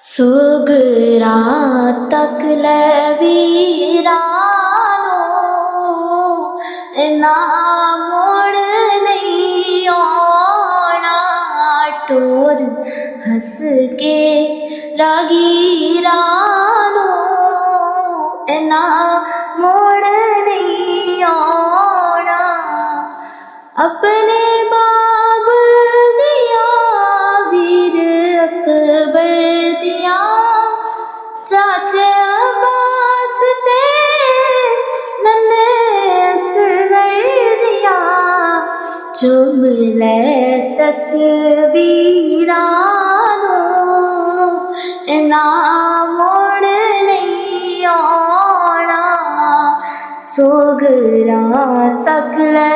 सुगरा तकल वीरानो ना मुड़ नहीं आना टोर हंस के रागीरानो ना मुड़ नहीं आना अपने बाब दिया वीर अकबर दिया चाचे अब्बास ते नन्हे असगर दिया चुम ले तस्वीरानो ना मुड़ नहीं आना सोगरा तकले